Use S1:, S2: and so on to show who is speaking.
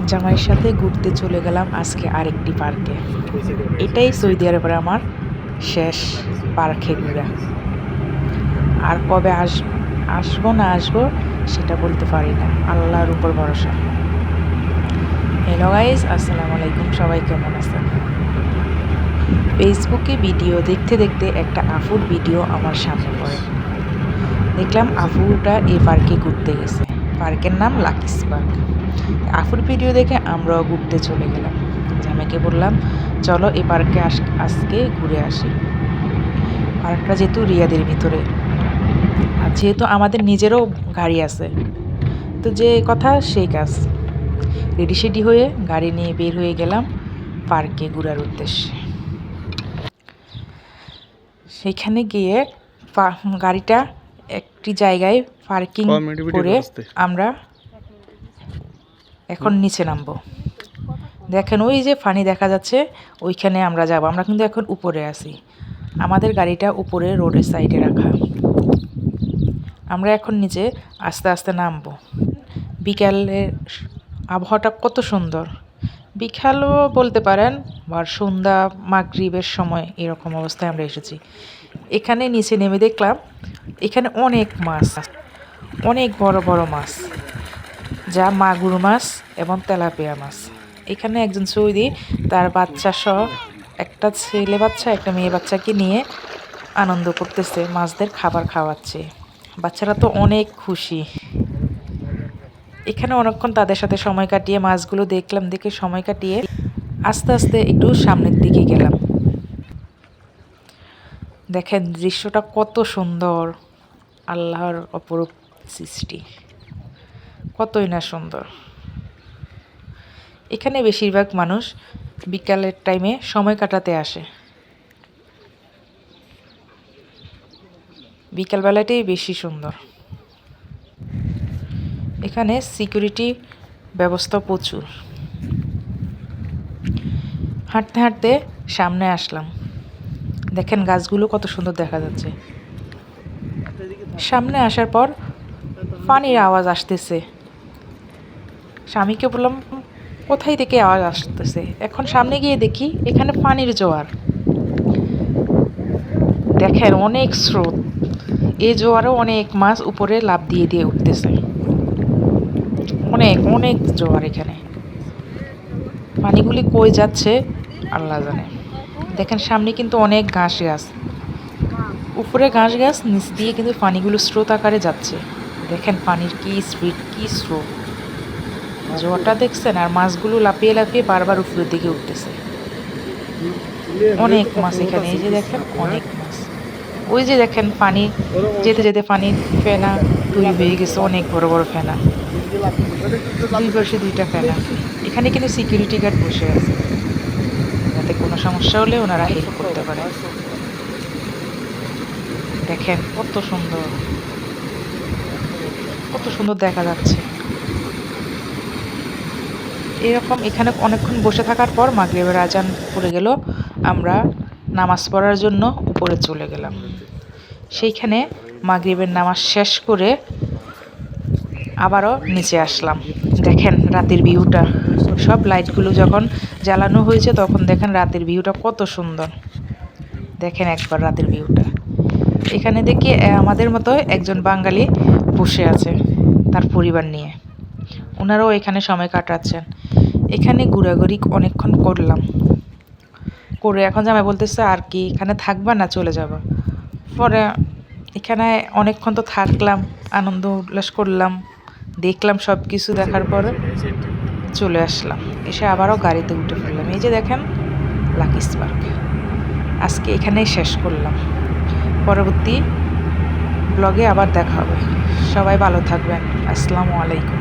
S1: জামাইয়ের সাথে ঘুরতে চলে গেলাম আজকে আরেকটি পার্কে। এটাই সৌদি আরবের আমার শেষ পার্কে ঘোরা। আর কবে আসবো না আসবো সেটা বলতে পারি না, আল্লাহর উপর ভরসা। হ্যালো গাইজ, আসসালামু আলাইকুম। সবাই কেমন আছেন? ফেসবুকে ভিডিও দেখতে দেখতে একটা আফুর ভিডিও আমার সামনে পড়ে। দেখলাম আফুটা এই পার্কে ঘুরতে গেছে। পার্কের নাম লাকিস পার্ক। আফুর ভিডিও দেখে আমরাও ঘুরতে চলে গেলাম। জামাইকে বললাম, চলো এই পার্কে আজকে ঘুরে আসি। পার্কটা যেহেতু রিয়াদের ভিতরে, আর যেহেতু আমাদের নিজেরও গাড়ি আছে, তো যে কথা সেই কাজ। রেডি সেডি হয়ে গাড়ি নিয়ে বের হয়ে গেলাম পার্কে ঘোরার উদ্দেশ্যে। সেখানে গিয়ে গাড়িটা একটি জায়গায় পার্কিং করে আমরা এখন নিচে নামবো। দেখেন ওই যে ফানি দেখা যাচ্ছে, ওইখানে আমরা যাব। আমরা কিন্তু এখন উপরে আছি, আমাদের গাড়িটা উপরে রোডের সাইডে রাখা। আমরা এখন নিচে আস্তে আস্তে নামবো। বিকালের আবহাওয়াটা কত সুন্দর, বিকালও বলতে পারেন, আর সন্ধ্যা মাগরিবের সময় এরকম অবস্থায় আমরা এসেছি। এখানে নিচে নেমে দেখলাম এখানে অনেক মাছ, অনেক বড় বড় মাছ, যা মাগুর মাছ এবং তেলাপিয়া মাছ। এখানে একজন সৌদি তার বাচ্চা সহ, একটা ছেলে বাচ্চা একটা মেয়ে বাচ্চাকে নিয়ে আনন্দ করতেছে, মাছদের খাবার খাওয়াচ্ছে। বাচ্চারা তো অনেক খুশি। এখানে অনেকক্ষণ তাদের সাথে সময় কাটিয়ে মাছগুলো দেখলাম, দেখে সময় কাটিয়ে আস্তে আস্তে একটু সামনের দিকে গেলাম। দেখেন দৃশ্যটা কত সুন্দর, আল্লাহর অপরূপ সৃষ্টি, কতই না সুন্দর। এখানে বেশিরভাগ মানুষ বিকালের টাইমে সময় কাটাতে আসে। বিকালবেলাটাই বেশি সুন্দর। এখানে সিকিউরিটি ব্যবস্থা প্রচুর। হাঁটতে হাঁটতে সামনে আসলাম। দেখেন গাছগুলো কত সুন্দর দেখা যাচ্ছে। সামনে আসার পর পানির আওয়াজ আসতেছে। স্বামীকে বললাম, কোথায় থেকে আওয়াজ আসতেছে? এখন সামনে গিয়ে দেখি এখানে পানির জোয়ার। দেখেন অনেক স্রোত, এই জোয়ারেও অনেক মাছ উপরে লাফ দিয়ে দিয়ে উঠতেছে। অনেক অনেক জোয়ার। এখানে পানিগুলি কই যাচ্ছে আল্লাহ জানে। দেখেন সামনে কিন্তু অনেক ঘাস গাছ, উপরে ঘাস গাছ, নিচ দিয়ে কিন্তু পানিগুলো স্রোত আকারে যাচ্ছে। দেখেন পানির কি স্পিড, কি স্রোত, জোয়ারটা দেখছেন? আর মাছগুলো লাফিয়ে লাফিয়ে বারবার উপরের দিকে উঠতেছে। অনেক মাছ এখানে, এই যে দেখেন অনেক মাছ। ওই যে দেখেন পানি যেতে যেতে পানির ফেনা তৈরি হয়ে গেছে, অনেক বড় বড় ফেনা, দুই পাশে দুইটা ফেনা। এখানে কিন্তু সিকিউরিটি গার্ড বসে আছে, যাতে কোনো সমস্যা হলে ওনারা হেল্প করতে পারে। দেখেন কত সুন্দর, কত সুন্দর দেখা যাচ্ছে। এরকম এখানে অনেকক্ষণ বসে থাকার পর মাগরিবের আজান পড়ে গেল। আমরা নামাজ পড়ার জন্য উপরে চলে গেলাম। সেইখানে মাগরিবের নামাজ শেষ করে আবারও নিচে আসলাম। দেখেন রাতের ভিউটা, সব লাইটগুলো যখন জ্বালানো হয়েছে তখন দেখেন রাতের ভিউটা কত সুন্দর। দেখেন একবার রাতের ভিউটা। এখানে দেখি আমাদের মতো একজন বাঙালি বসে আছে তার পরিবার নিয়ে, ওনারাও এখানে সময় কাটাচ্ছেন। এখানে ঘোরাঘুরি অনেকক্ষণ করলাম, করে এখন জামাই বলতেছে আর কি এখানে থাকবা না চলে যাবা। পরে এখানে অনেকক্ষণ তো থাকলাম, আনন্দ উল্লাস করলাম, দেখলাম সব কিছু। দেখার পরে চলে আসলাম, এসে আবারও গাড়িতে উঠে ফেললাম। এই যে দেখেন লাকিস পার্ক। আজকে এখানেই শেষ করলাম, পরবর্তী ব্লগে আবার দেখা হবে। সবাই ভালো থাকবেন। আসসালামু আলাইকুম।